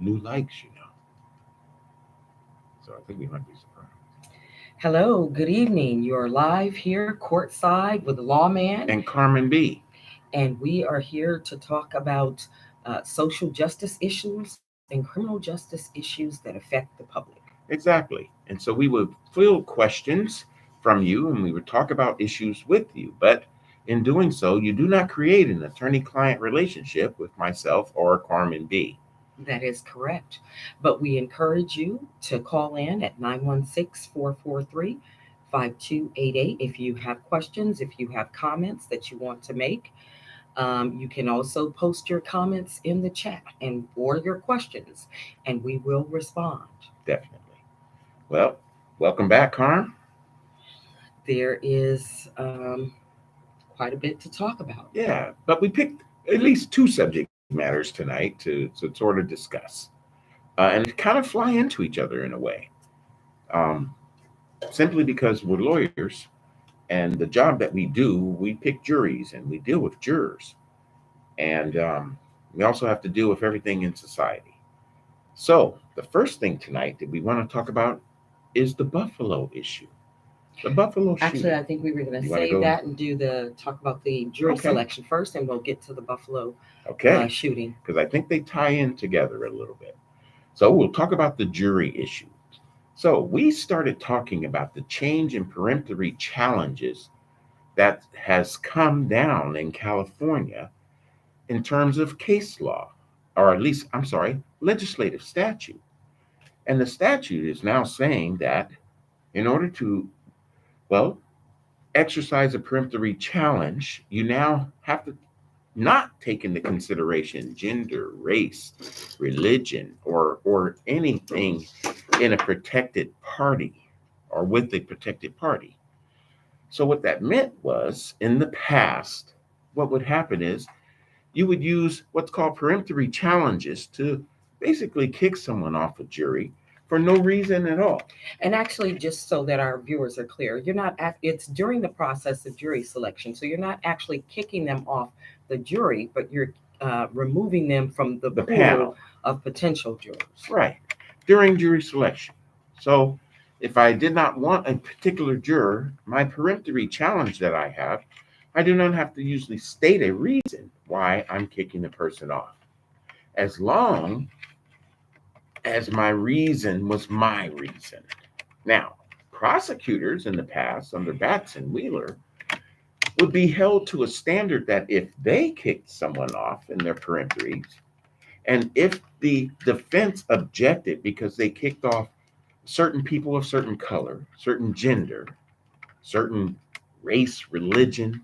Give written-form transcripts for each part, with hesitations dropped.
new likes. So I think we might be surprised. Hello, good evening. You're live here courtside with the lawman, And Carmen B. and we are here to talk about social justice issues and criminal justice issues that affect the public. Exactly. And so we would field questions from you and we would talk about issues with you. But in doing so, you do not create an attorney client relationship with myself or Carmen B. That is correct. But we encourage you to call in at 916-443-5288 if you have questions, if you have comments that you want to make. You can also post your comments in the chat and or your questions, and we will respond. Definitely. Well, welcome back, Carm. There is quite a bit to talk about. Yeah, but we picked at least two subject matters tonight to sort of discuss and kind of fly into each other in a way. Um, Simply because we're lawyers and the job that we do, we pick juries and we deal with jurors. And we also have to deal with everything in society. So, the first thing tonight that we want to talk about is the Buffalo issue, the Buffalo Actually, shooting. I think we were going to You want to save go? that and do the talk about the jury Okay, selection first, and we'll get to the Buffalo okay, shooting. because I think they tie in together a little bit. So, we'll talk about the jury issue. So, we started talking about the change in peremptory challenges that has come down in California in terms of case law, or at least, I'm sorry, legislative statute. And the statute is now saying that in order to, well, exercise a peremptory challenge, you now have to not take into consideration gender, race, religion, or anything in a protected party or with a protected party. So what that meant was in the past, what would happen is you would use what's called peremptory challenges to basically kick someone off a jury for no reason at all. And actually, just so that our viewers are clear, you're not it's during the process of jury selection, so you're not actually kicking them off the jury, but you're removing them from the The pool panel, of potential jurors. right, during jury selection. So if I did not want a particular juror, my peremptory challenge that I have, I do not have to usually state a reason why I'm kicking the person off. As long as my reason was my reason. Now, prosecutors in the past, under Batts and Wheeler, would be held to a standard that if they kicked someone off in their peremptories, and if the defense objected because they kicked off certain people of certain color, certain gender, certain race, religion,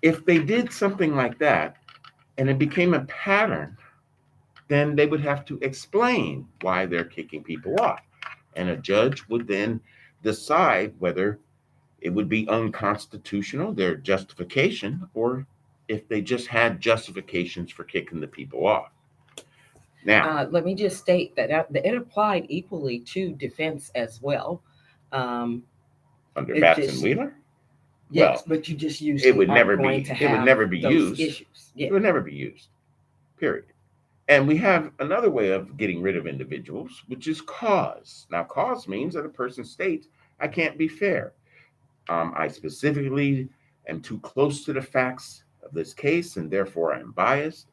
if they did something like that and it became a pattern, then they would have to explain why they're kicking people off. And a judge would then decide whether it would be unconstitutional, their justification, or if they just had justifications for kicking the people off. Now, Let me just state that it applied equally to defense as well. Um, under it Batson just Wheeler, Yes, well, but you just it usually would aren't never going be to it would have never be those used. issues. Yeah. It would never be used. Period. And we have another way of getting rid of individuals, which is cause. Now, cause means that a person states, I can't be fair. I specifically am too close to the facts of this case, and therefore I'm biased.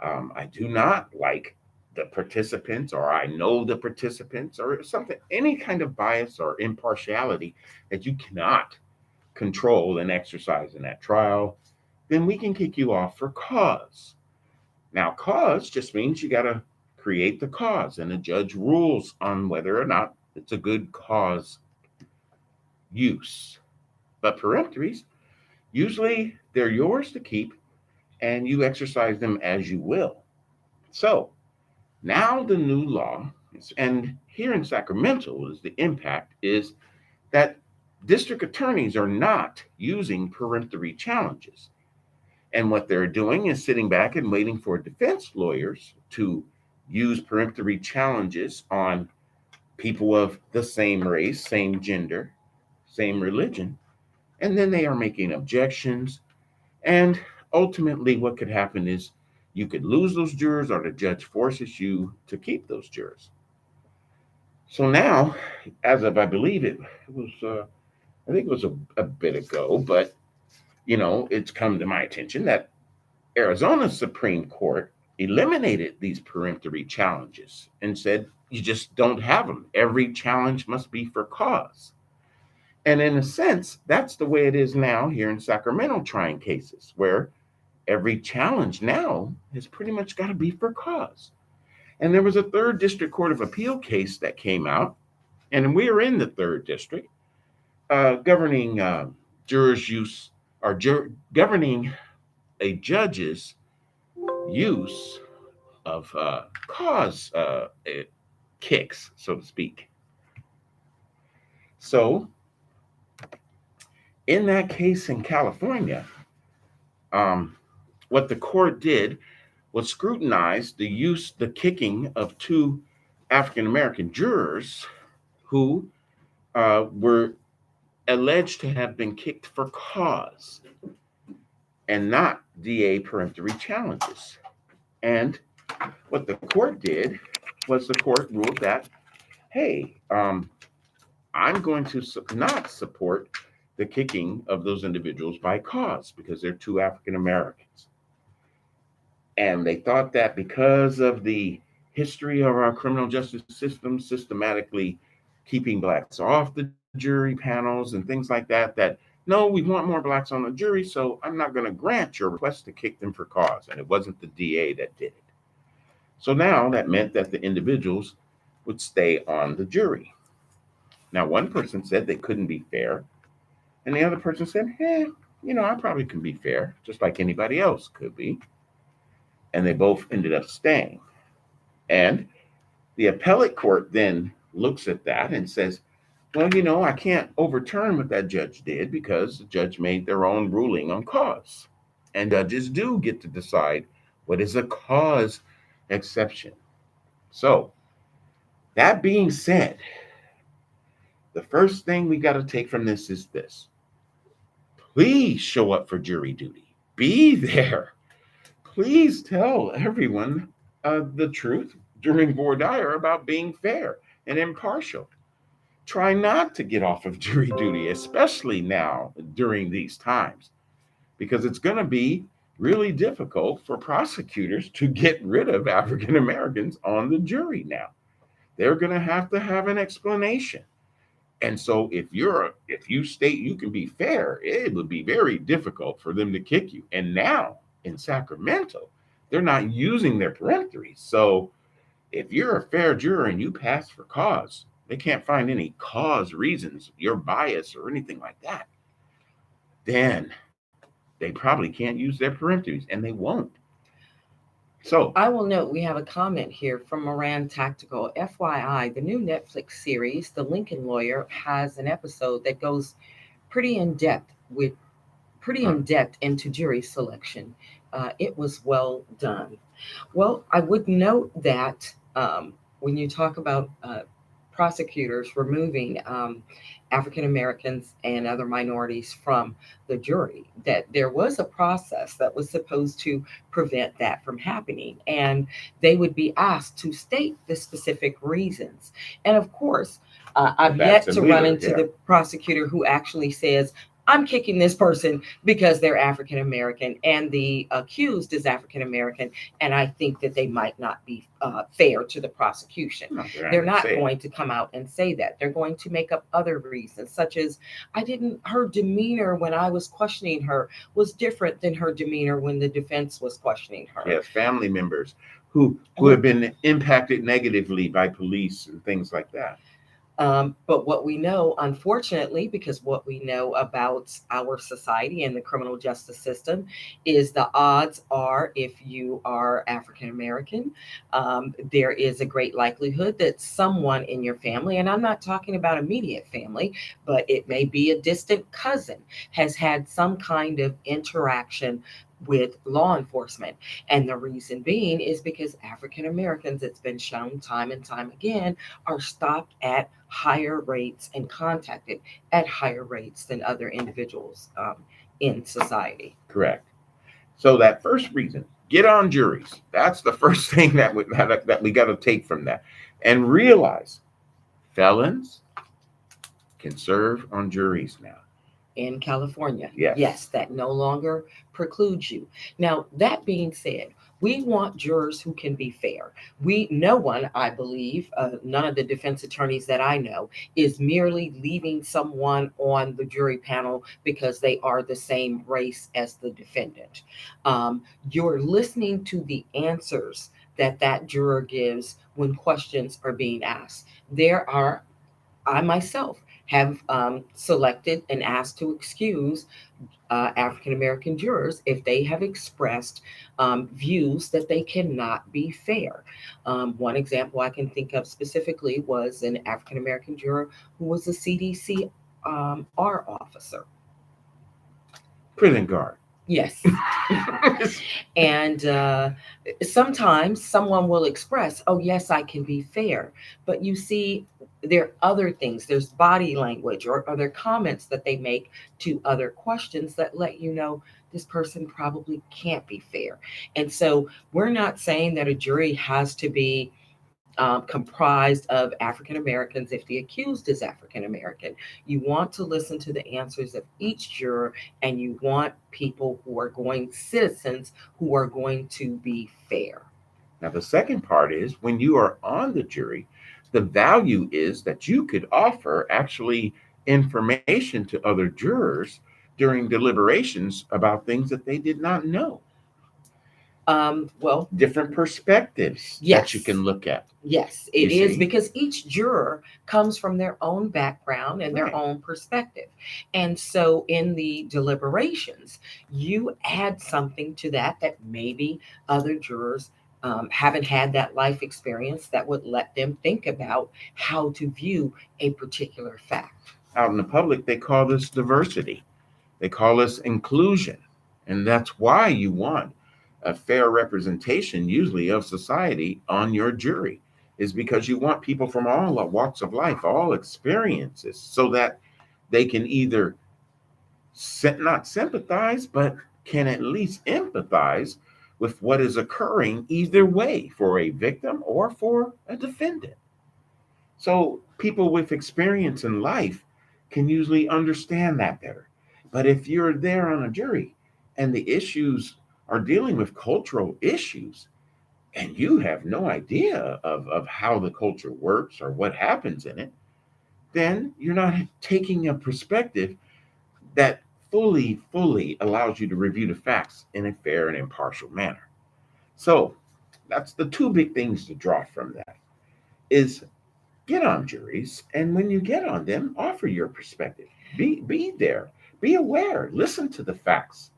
I do not like the participants, or I know the participants, or something, any kind of bias or impartiality that you cannot control and exercise in that trial, then we can kick you off for cause. Now, cause just means you got to create the cause, and the judge rules on whether or not it's a good cause use. But peremptories, usually they're yours to keep, and you exercise them as you will. So now the new law, and here in Sacramento, is the impact is that district attorneys are not using peremptory challenges. And what they're doing is sitting back and waiting for defense lawyers to use peremptory challenges on people of the same race, same gender, same religion. And then they are making objections. And ultimately, what could happen is You could lose those jurors, or the judge forces you to keep those jurors. So now, as of I believe it was, I think it was a bit ago, but it's come to my attention that Arizona's Supreme Court eliminated these peremptory challenges and said you just don't have them. Every challenge must be for cause. And in a sense, that's the way it is now here in Sacramento trying cases, where every challenge now has pretty much got to be for cause. And there was a third district court of appeal case that came out, and we are in the third district, governing jurors' use, or governing a judge's use of cause kicks, so to speak. So, in that case in California, um, what the court did was scrutinize the kicking of two African American jurors who were alleged to have been kicked for cause and not DA peremptory challenges. And what the court did was the court ruled that, hey, I'm going to not support the kicking of those individuals by cause because they're two African Americans. And they thought that because of the history of our criminal justice system systematically keeping blacks off the jury panels and things like that, no, we want more blacks on the jury, so I'm not going to grant your request to kick them for cause. And it wasn't the DA that did it. So now that meant that the individuals would stay on the jury. Now, one person said they couldn't be fair, and the other person said, I probably can be fair, just like anybody else could be. And they both ended up staying. And the appellate court then looks at that and says, well, I can't overturn what that judge did because the judge made their own ruling on cause. And judges do get to decide what is a cause exception. So, that being said, the first thing we got to take from this is this: please show up for jury duty, be there. Please tell everyone the truth during voir dire about being fair and impartial. Try not to get off of jury duty, especially now during these times, because it's going to be really difficult for prosecutors to get rid of African Americans on the jury now. They're going to have an explanation. And so if you state you can be fair, it would be very difficult for them to kick you. And now in Sacramento, they're not using their peremptories. So if you're a fair juror and you pass for cause, they can't find any cause reasons, your bias or anything like that, then they probably can't use their peremptories, and they won't. So, I will note we have a comment here from Moran Tactical. FYI, the new Netflix series, The Lincoln Lawyer, has an episode that goes pretty in depth with pretty in depth into jury selection. It was well done. Well, I would note that when you talk about prosecutors removing African Americans and other minorities from the jury, that there was a process that was supposed to prevent that from happening. And they would be asked to state the specific reasons. And of course, I've yet to run into the prosecutor who actually says, I'm kicking this person because they're African American and the accused is African American, and I think that they might not be fair to the prosecution. No, they're not going to come out and say that. They're going to make up other reasons, such as her demeanor when I was questioning her was different than her demeanor when the defense was questioning her. Yes, family members who have been impacted negatively by police and things like that. But what we know, unfortunately, because what we know about our society and the criminal justice system is the odds are if you are African American, there is a great likelihood that someone in your family, and I'm not talking about immediate family, but it may be a distant cousin, has had some kind of interaction with law enforcement. And the reason being is because African Americans, it's been shown time and time again, are stopped at higher rates and contacted at higher rates than other individuals in society. Correct. So that first reason Get on juries. That's the first thing that we got to take from that, and realize felons can serve on juries now. In California. Yes. Yes, that no longer precludes you. Now, that being said, we want jurors who can be fair. No one, I believe, none of the defense attorneys that I know, is merely leaving someone on the jury panel because they are the same race as the defendant. You're listening to the answers that that juror gives when questions are being asked. I myself have selected and asked to excuse African American jurors if they have expressed views that they cannot be fair. One example I can think of specifically was an African American juror who was a CDC R officer. Prison guard. Yes. And sometimes someone will express, oh, yes, I can be fair. But you see, there are other things. There's body language or other comments that they make to other questions that let you know this person probably can't be fair. And so we're not saying that a jury has to be comprised of African Americans if the accused is African American. You want to listen to the answers of each juror, and you want people who are citizens who are going to be fair. Now, the second part is when you are on the jury, the value is that you could offer actually information to other jurors during deliberations about things that they did not know. Well, Different perspectives that you yes. can look at. Yes, You it is see? because each juror comes from their own background and their Right. own perspective. And so in the deliberations, you add something to that maybe other jurors haven't had that life experience that would let them think about how to view a particular fact. Out in the public, they call this diversity, they call this inclusion. And that's why you want a fair representation, usually of society, on your jury, is because you want people from all walks of life, all experiences, so that they can either not sympathize, but can at least empathize with what is occurring either way for a victim or for a defendant. So people with experience in life can usually understand that better. But if you're there on a jury and the issues are dealing with cultural issues and you have no idea of how the culture works or what happens in it, then you're not taking a perspective that fully allows you to review the facts in a fair and impartial manner. So that's the two big things to draw from that is get on juries, and when you get on them, offer your perspective. Be there. Be aware. Listen to the facts.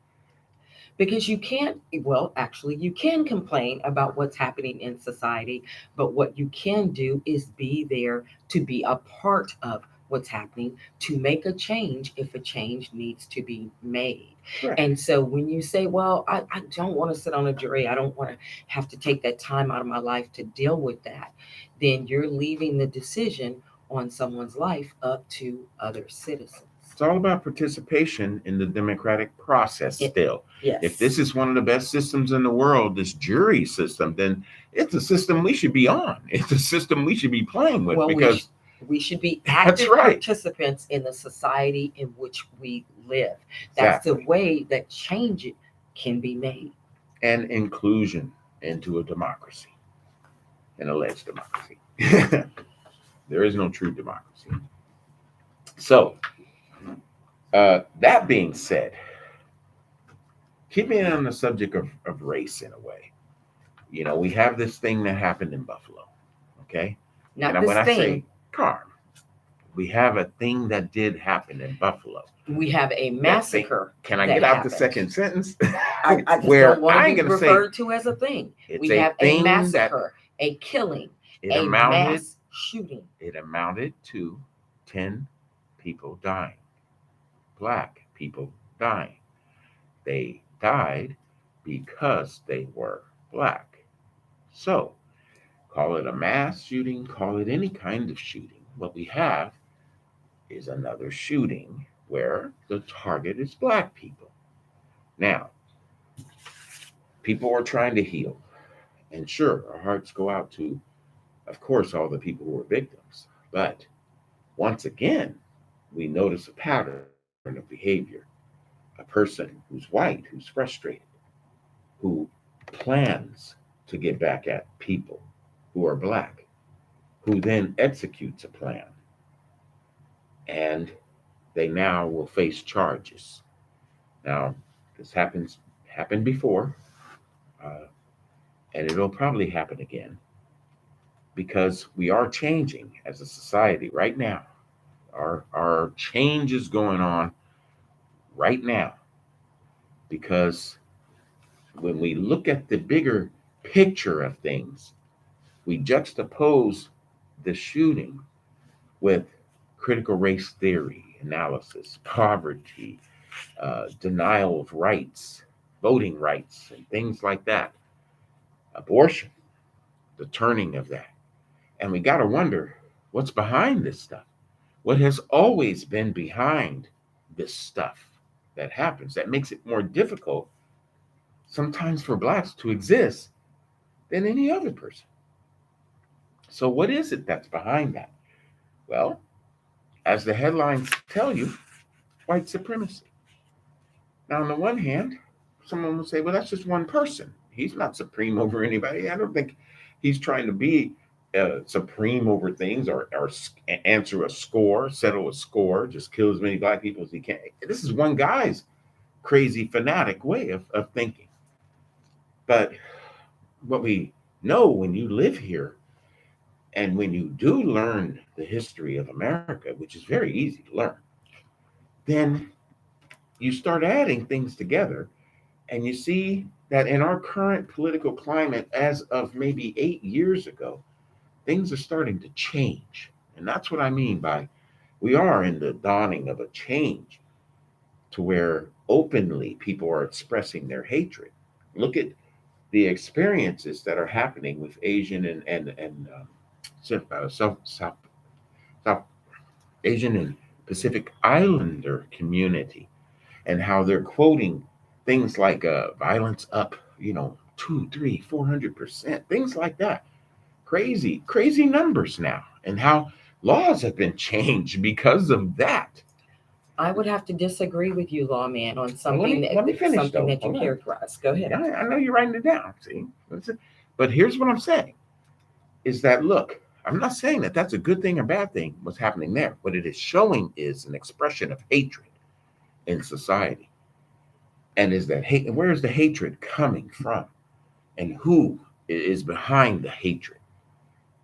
Because you can't, well, actually, you can complain about what's happening in society, but what you can do is be there to be a part of what's happening, to make a change if a change needs to be made. Correct. And so when you say, well, I don't want to sit on a jury, I don't want to have to take that time out of my life to deal with that, then you're leaving the decision on someone's life up to other citizens. It's all about participation in the democratic process It, still. If yes. this is one of the best systems in the world, this jury system, then it's a system we should be on. It's a system we should be playing with Well, because we should be that's active right. participants in the society in which we live. That's the Exactly. way that change can be made. And inclusion into a democracy, an alleged democracy. There is no true democracy. So, that being said, keeping on the subject of race in a way, we have this thing that happened in Buffalo, okay? Not When this I thing. say car, we have a thing that did happen in Buffalo. We have a That thing, massacre can I that get out the happened. second sentence? I just don't Where want to I be ain't going to say referred to as a thing. it's We a have a thing that massacre, a killing, it a amounted, mass shooting. it amounted to 10 people dying, black people dying. They died because they were black. So, call it a mass shooting, call it any kind of shooting. What we have is another shooting where the target is black people. Now, People are trying to heal. And sure, our hearts go out to, of course, all the people who are victims. But once again, we notice a pattern of behavior. A person who's white, who's frustrated, who plans to get back at people who are black, who then executes a plan, and they now will face charges. Now, this happened before, uh, and it'll probably happen again because we are changing as a society right now. Our change is going on right now because when we look at the bigger picture of things, we juxtapose the shooting with critical race theory, analysis, poverty, denial of rights, voting rights, and things like that, abortion, the turning of that. And we got to wonder what's behind this stuff. What has always been behind this stuff that happens that makes it more difficult sometimes for blacks to exist than any other person. So, what is it that's behind that? Well, as the headlines tell you, white supremacy. Now, on the one hand, someone will say, well, that's just one person. He's not supreme over anybody. I don't think he's trying to be supreme over things or answer a score, settle a score, just kill as many black people as he can. This is one guy's crazy, fanatic way of thinking. But what we know when you live here and when you do learn the history of America, which is very easy to learn, then you start adding things together and you see that in our current political climate, as of maybe 8 years ago, things are starting to change. And that's what I mean by we are in the dawning of a change to where openly people are expressing their hatred. Look at the experiences that are happening with Asian and South Asian and Pacific Islander community, and how they're quoting things like violence up, 2, 3, 400%, things like that. Crazy, crazy numbers now, and how laws have been changed because of that. I would have to disagree with you, lawman, on Well, something let me finish something though. that you Hold on. characterized. Go ahead. Yeah, I know you're writing it down. See, but here's what I'm saying: is that look, I'm not saying that that's a good thing or bad thing. What's happening there? What it is showing is an expression of hatred in society, and is that hate? And where is the hatred coming from? And who is behind the hatred?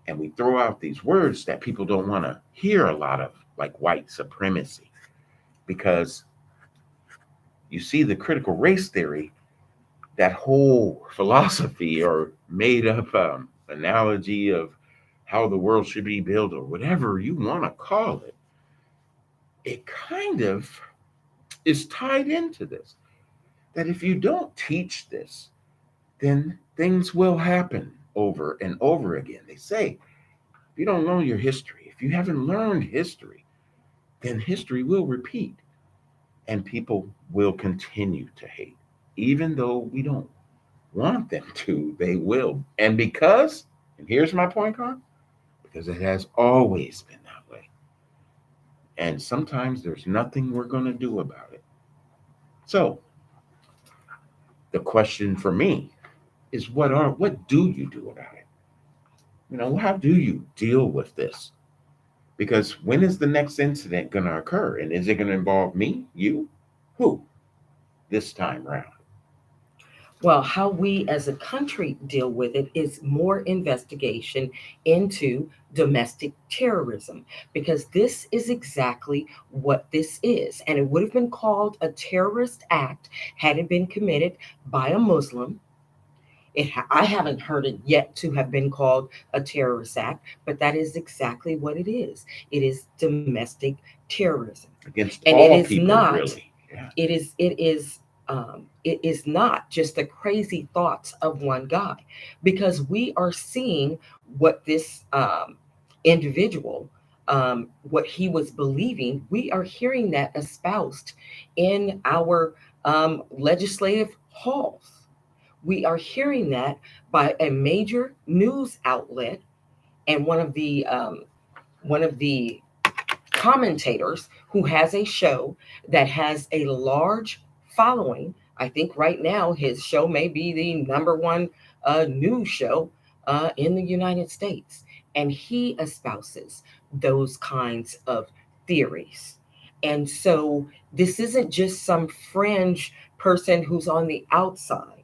And we throw out these words that people don't want to hear a lot of, like white supremacy, because you see the critical race theory, that whole philosophy or made up analogy of how the world should be built or whatever you want to call it, it kind of is tied into this. That if you don't teach this, then things will happen over and over again. They say, if you don't know your history, if you haven't learned history, then history will repeat and people will continue to hate. Even though we don't want them to, they will. And here's my point, Carl, because it has always been that way. And sometimes there's nothing we're going to do about it. So the question for me is what do you do about it? How do you deal with this? Because when is the next incident going to occur? And is it going to involve me, you, who this time around? Well, how we as a country deal with it is more investigation into domestic terrorism, because this is exactly what this is. And it would have been called a terrorist act had it been committed by a Muslim. I haven't heard it yet to have been called a terrorist act, but that is exactly what it is. It is domestic terrorism, Against and it all is people, not. really. Yeah. It is not just the crazy thoughts of one guy, because we are seeing what this individual, what he was believing. We are hearing that espoused in our legislative halls. We are hearing that by a major news outlet and one of the commentators who has a show that has a large following. I think right now his show may be the number one news show in the United States. And he espouses those kinds of theories. And so this isn't just some fringe person who's on the outside.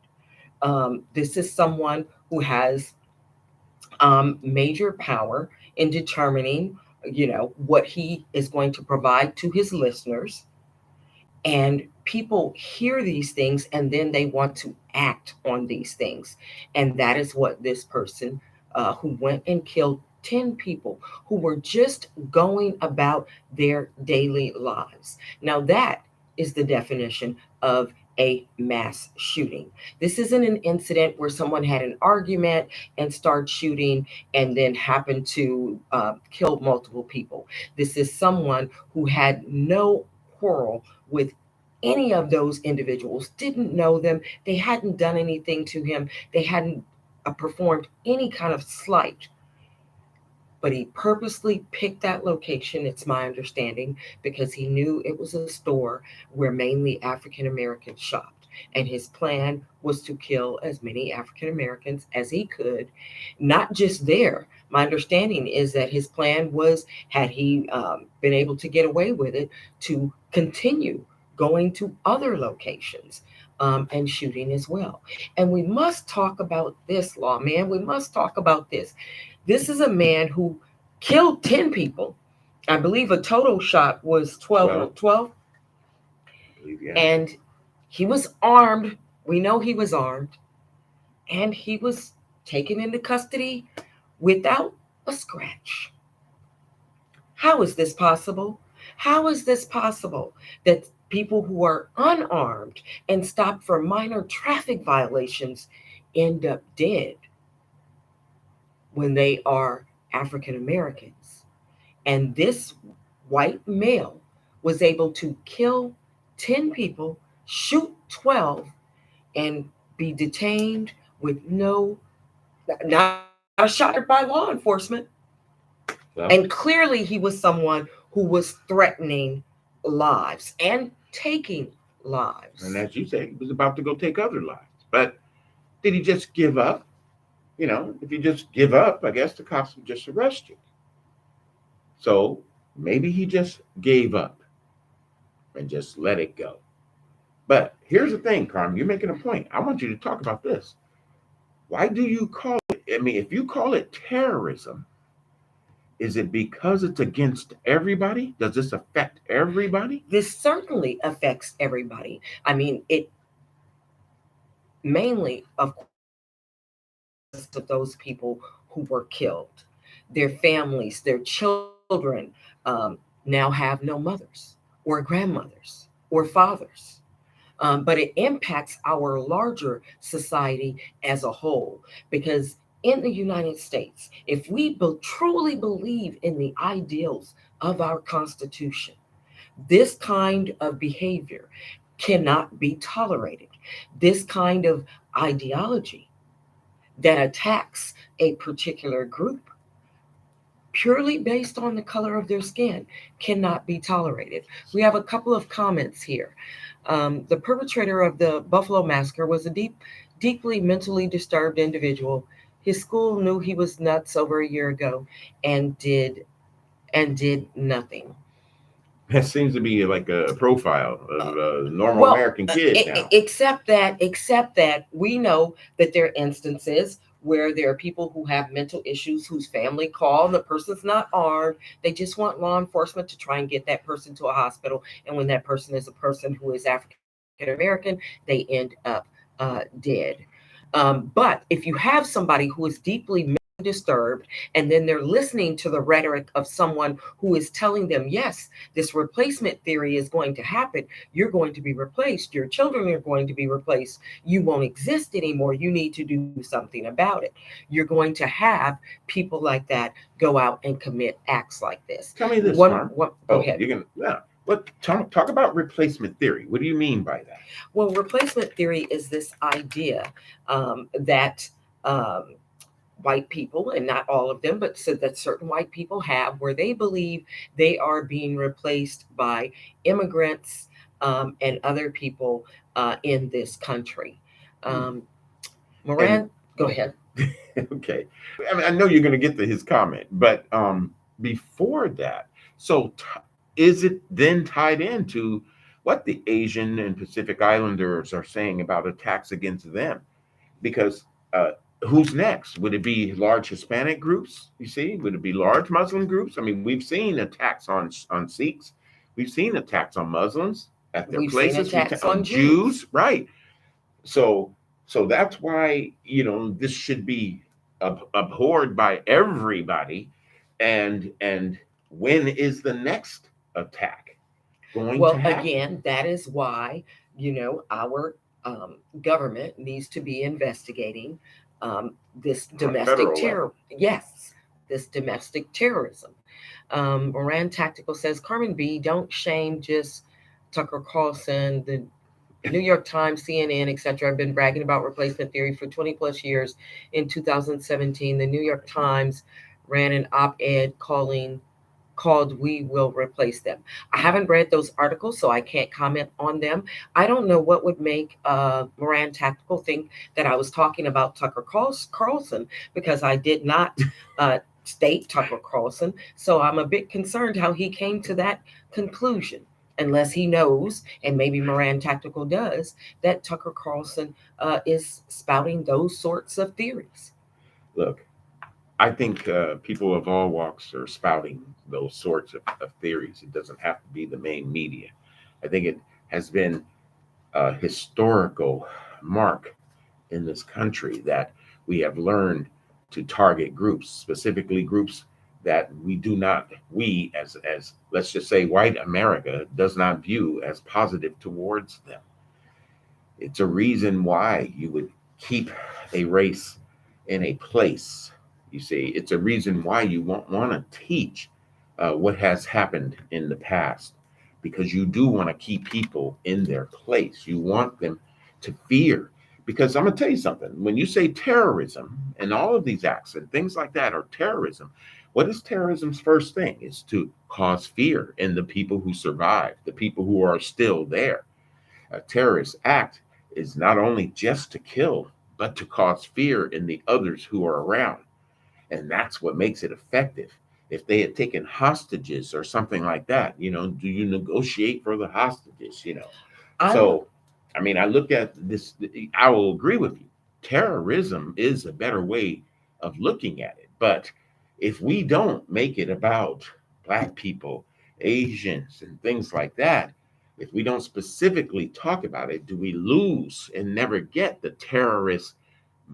This is someone who has major power in determining, what he is going to provide to his listeners. And people hear these things and then they want to act on these things. And that is what this person who went and killed 10 people who were just going about their daily lives. Now, that is the definition of a mass shooting. This isn't an incident where someone had an argument and started shooting and then happened to kill multiple people. This is someone who had no quarrel with any of those individuals, didn't know them, they hadn't done anything to him, they hadn't performed any kind of slight, but he purposely picked that location, it's my understanding, because he knew it was a store where mainly African Americans shopped. And his plan was to kill as many African Americans as he could, not just there. My understanding is that his plan was, had he been able to get away with it, to continue going to other locations and shooting as well. And we must talk about this, lawman. We must talk about this. This is a man who killed 10 people. I believe a total shot was 12. 12, 12. I believe, yeah. And he was armed. We know he was armed. And he was taken into custody without a scratch. How is this possible? How is this possible that people who are unarmed and stopped for minor traffic violations end up dead when they are African Americans? And this white male was able to kill 10 people, shoot 12, and be detained with not a shot by law enforcement. Well, And clearly, he was someone who was threatening lives and taking and lives. as you say, he was about to go take other lives. But did he just give up? If you just give up, I guess the cops would just arrest you. So maybe he just gave up and just let it go. But here's the thing, Carmen, you're making a point. I want you to talk about this. Why do you call it? I mean, if you call it terrorism, is it because it's against everybody? Does this affect everybody? This certainly affects everybody. I mean, it mainly, of course, because of those people who were killed. Their families, their children now have no mothers or grandmothers or fathers. But it impacts our larger society as a whole because in the United States, if we truly believe in the ideals of our Constitution, this kind of behavior cannot be tolerated. This kind of ideology that attacks a particular group purely based on the color of their skin cannot be tolerated. We have a couple of comments here. The perpetrator of the Buffalo Massacre was a deeply mentally disturbed individual. His school knew he was nuts over a year ago and did nothing. That seems to be like a profile of Uh, a normal well, American kid now. except that we know that there are instances where there are people who have mental issues whose family call and the person's not armed. They just want law enforcement to try and get that person to a hospital. And when that person is a person who is African American, they end up dead. But if you have somebody who is deeply disturbed and then they're listening to the rhetoric of someone who is telling them, yes, this replacement theory is going to happen, you're going to be replaced, your children are going to be replaced, you won't exist anymore, you need to do something about it, you're going to have people like that go out and commit acts like this. Tell me this, one, Carmen. one Go Oh, ahead. you can, yeah. Talk about replacement theory. What do you mean by that? Well, replacement theory is this idea that um, white people, and not all of them, but so that certain white people have, where they believe they are being replaced by immigrants and other people in this country. Hmm. Um, And Moran, go oh, ahead. okay. I mean, I know you're going to get to his comment, but before that, so is it then tied into what the Asian and Pacific Islanders are saying about attacks against them? Because uh, who's next? Would it be large Hispanic groups? You see, would it be large Muslim groups? I mean, we've seen attacks on Sikhs, we've seen attacks on Muslims at their We've seen places, attacks on on Jews. Jews, right? So, so that's why this should be abhorred by everybody. And when is the next attack going to Well, happen? again, that is why, our government needs to be investigating um, this On a domestic federal terror. level. Yes, this domestic terrorism. Moran Tactical says, Carmen B, don't shame just Tucker Carlson, the New York Times, CNN, etc. have been bragging about replacement theory for 20 plus years. In 2017, the New York Times ran an op-ed called "We Will Replace Them." I haven't read those articles, so I can't comment on them. I don't know what would make Moran Tactical think that I was talking about Tucker Carlson, because I did not state Tucker Carlson. So I'm a bit concerned how he came to that conclusion. Unless he knows, and maybe Moran Tactical does, that Tucker Carlson is spouting those sorts of theories. Look, I think people of all walks are spouting those sorts of theories. It doesn't have to be the main media. I think it has been a historical mark in this country that we have learned to target groups, specifically groups that we do not, we as let's just say white America does not view as positive towards them. It's a reason why you would keep a race in a place. You see, it's a reason why you won't want to teach what has happened in the past, because you do want to keep people in their place. You want them to fear. Because I'm going to tell you something, when you say terrorism and all of these acts and things like that are terrorism, what is terrorism's first thing? Is to cause fear in the people who survive, the people who are still there. A terrorist act is not only just to kill, but to cause fear in the others who are around. And that's what makes it effective. If they had taken hostages or something like that, do you negotiate for the hostages? I don't. So, I mean, I look at this, I will agree with you. Terrorism is a better way of looking at it. But if we don't make it about Black people, Asians, and things like that, if we don't specifically talk about it, do we lose and never get the terrorist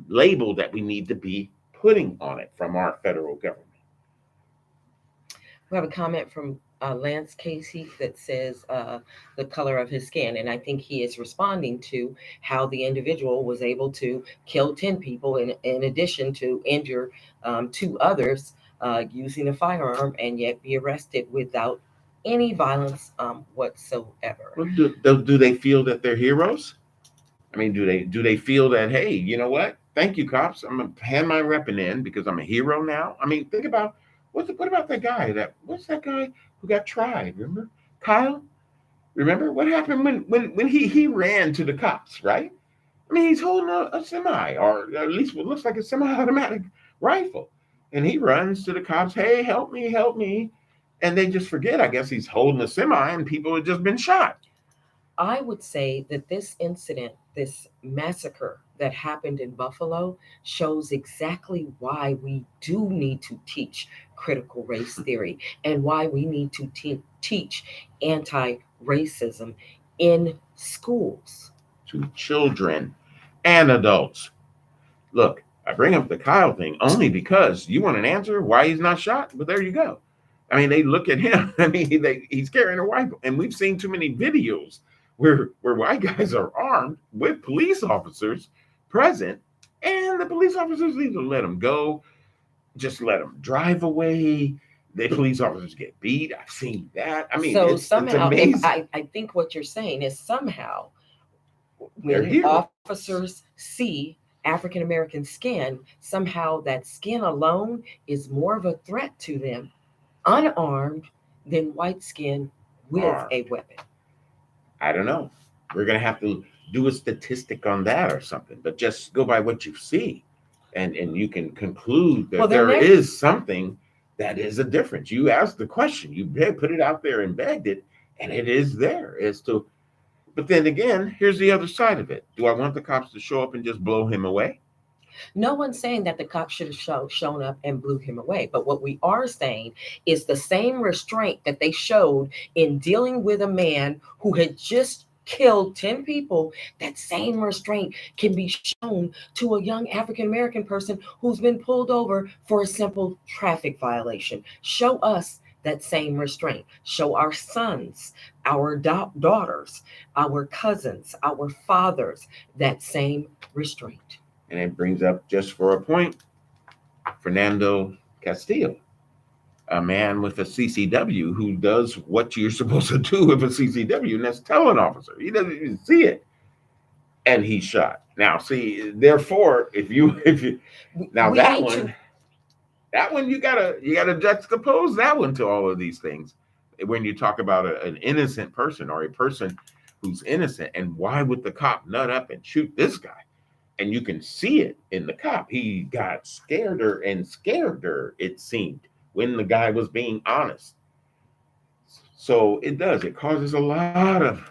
label that we need to be putting on it from our federal government? We have a comment from Lance Casey that says the color of his skin. And I think he is responding to how the individual was able to kill 10 people in addition to injure two others using a firearm and yet be arrested without any violence whatsoever. Well, do they feel that they're heroes? I mean, do they feel that, hey, you know what? Thank you, cops. I'm gonna hand my weapon in because I'm a hero now. I mean, think about what about that guy? What's that guy who got tried? Remember Kyle? Remember what happened when he ran to the cops? Right? I mean, he's holding a semi, or at least what looks like a semi-automatic rifle, and he runs to the cops. Hey, help me, help me! And they just forget. I guess he's holding a semi, and people have just been shot. I would say that this incident, this massacre that happened in Buffalo, shows exactly why we do need to teach critical race theory and why we need to teach anti racism in schools. To children and adults. Look, I bring up the Kyle thing only because you want an answer why he's not shot. But there you go. I mean, they look at him. I mean, he's carrying a rifle, and we've seen too many videos where white guys are armed with police officers present, and the police officers either let him go, just let him drive away. The police officers get beat. I've seen that. I mean, So it's somehow, if amazing. I think what you're saying is somehow They're when heroes. officers see African American skin, somehow that skin alone is more of a threat to them, unarmed, than white skin with Are a weapon. I don't know. We're gonna have to do a statistic on that or something. But just go by what you see, and you can conclude Well, that they're there never. is something that is a difference. You asked the question, you put it out there and begged it, and it is there as to. But then again, here's the other side of it. Do I want the cops to show up and just blow him away? No one's saying that the cops should have shown up and blew him away. But what we are saying is the same restraint that they showed in dealing with a man who had just killed 10 people, that same restraint can be shown to a young African American person who's been pulled over for a simple traffic violation. Show us that same restraint. Show our sons, our daughters, our cousins, our fathers that same restraint. And it brings up, just for a point, Fernando Castillo, a man with a CCW who does what you're supposed to do with a CCW, and that's tell an officer. He doesn't even see it, and he's shot. Now, see, therefore, if you now We need to. that one you gotta juxtapose that one to all of these things when you talk about an innocent person or a person who's innocent, and why would the cop nut up and shoot this guy? And you can see it in the cop. He got scareder and scareder, it seemed, when the guy was being honest. So it does. It causes a lot of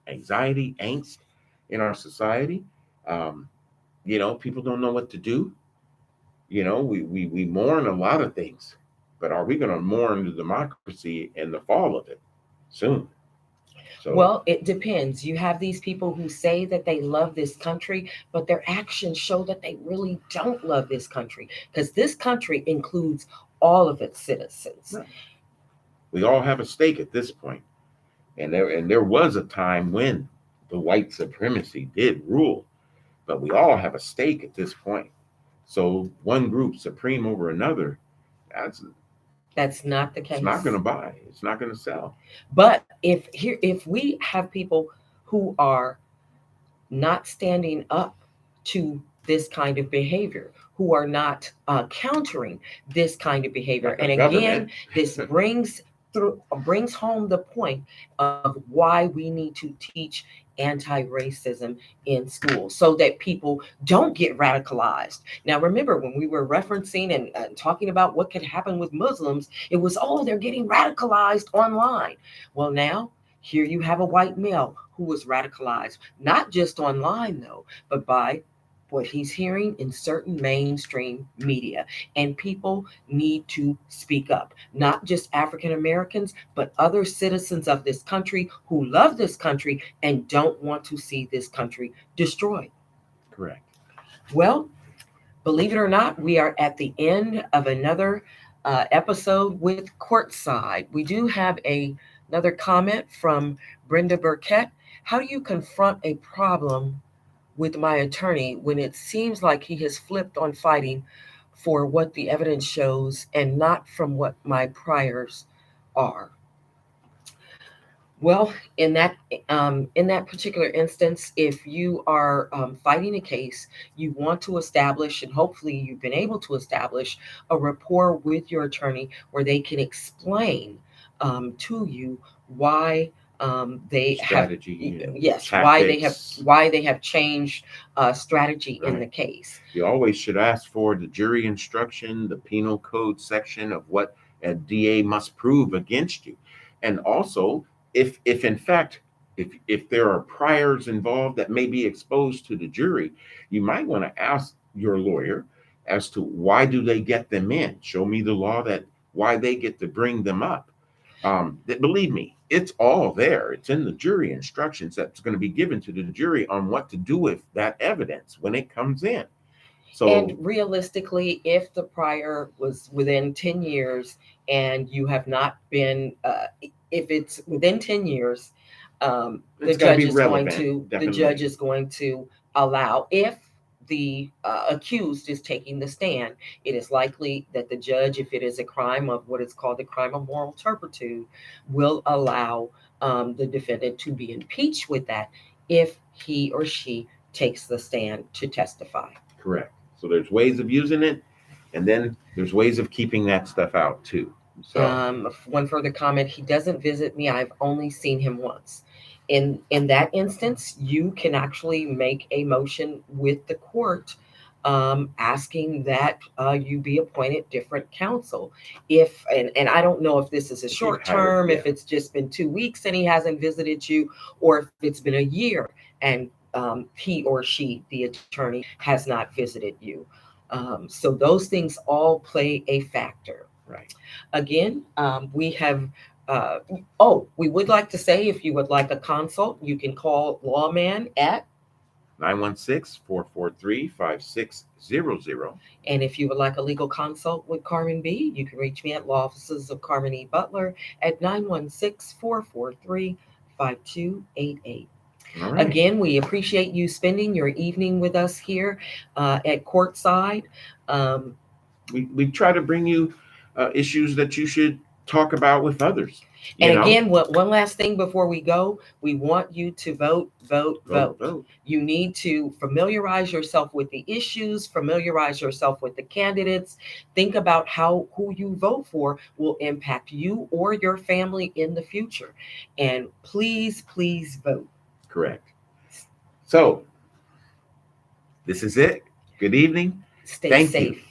anxiety, angst in our society. Um, people don't know what to do. We mourn a lot of things, but are we going to mourn the democracy and the fall of it soon? So, Well, it depends. You have these people who say that they love this country, but their actions show that they really don't love this country because this country includes all of its citizens. right, we all have a stake at this point. And there was a time when the white supremacy did rule, but we all have a stake at this point. So one group supreme over another, that's That's not the it's not going case. to buy. It's not going to sell. But if we have people who are not standing up to this kind of behavior, who are not countering this kind of behavior. Like our And again, government. this brings home the point of why we need to teach anti-racism in school so that people don't get radicalized. Now, remember when we were referencing and talking about what could happen with Muslims, it was, oh, they're getting radicalized online. Well, now here you have a white male who was radicalized, not just online, though, but by what he's hearing in certain mainstream media. And people need to speak up, not just African Americans, but other citizens of this country who love this country and don't want to see this country destroyed. Correct. Well, believe it or not, we are at the end of another episode with Courtside. We do have another comment from Brenda Burkett. How do you confront a problem with my attorney when it seems like he has flipped on fighting for what the evidence shows and not from what my priors are? Well, in that particular instance, if you are fighting a case, you want to establish, and hopefully you've been able to establish a rapport with your attorney where they can explain to you why they have, Strategy and yes, tactics. why they have changed strategy in Right. the case. You always should ask for the jury instruction, the penal code section of what a DA must prove against you. And also, if in fact, if there are priors involved that may be exposed to the jury, you might want to ask your lawyer as to why do they get them in? Show me the law that why they get to bring them up. That, believe me, it's all there. It's in the jury instructions that's going to be given to the jury on what to do with that evidence when it comes in. And So realistically, if the prior was within 10 years and you have not been, if it's within 10 years, it's got to be relevant, the definitely. judge is going to allow, if the accused is taking the stand, it is likely that the judge, if it is a crime of what is called the crime of moral turpitude, will allow the defendant to be impeached with that if he or she takes the stand to testify. Correct. So there's ways of using it, and then there's ways of keeping that stuff out too. So One further comment: he doesn't visit me. I've only seen him once. In that instance, you can actually make a motion with the court, asking that you be appointed different counsel. If and I don't know if this is a if you've short hired, term, yeah, if it's just been 2 weeks and he hasn't visited you, or if it's been a year and he or she, the attorney, has not visited you. So those things all play a factor. right. Again, we have, oh, we would like to say if you would like a consult, you can call Lawman at, 916-443-5600. and if you would like a legal consult with Carmen B., you can reach me at Law Offices of Carmen E. Butler at 916-443-5288. All right. Again, we appreciate you spending your evening with us here at Courtside. Um, We try to bring you issues that you should talk about with others. And again, one last thing before we go, we want you to vote, vote, vote, vote. vote. You need to familiarize yourself with the issues, familiarize yourself with the candidates. Think about how who you vote for will impact you or your family in the future. And please, please vote. Correct. So this is it. Good evening. Stay Thank safe. you.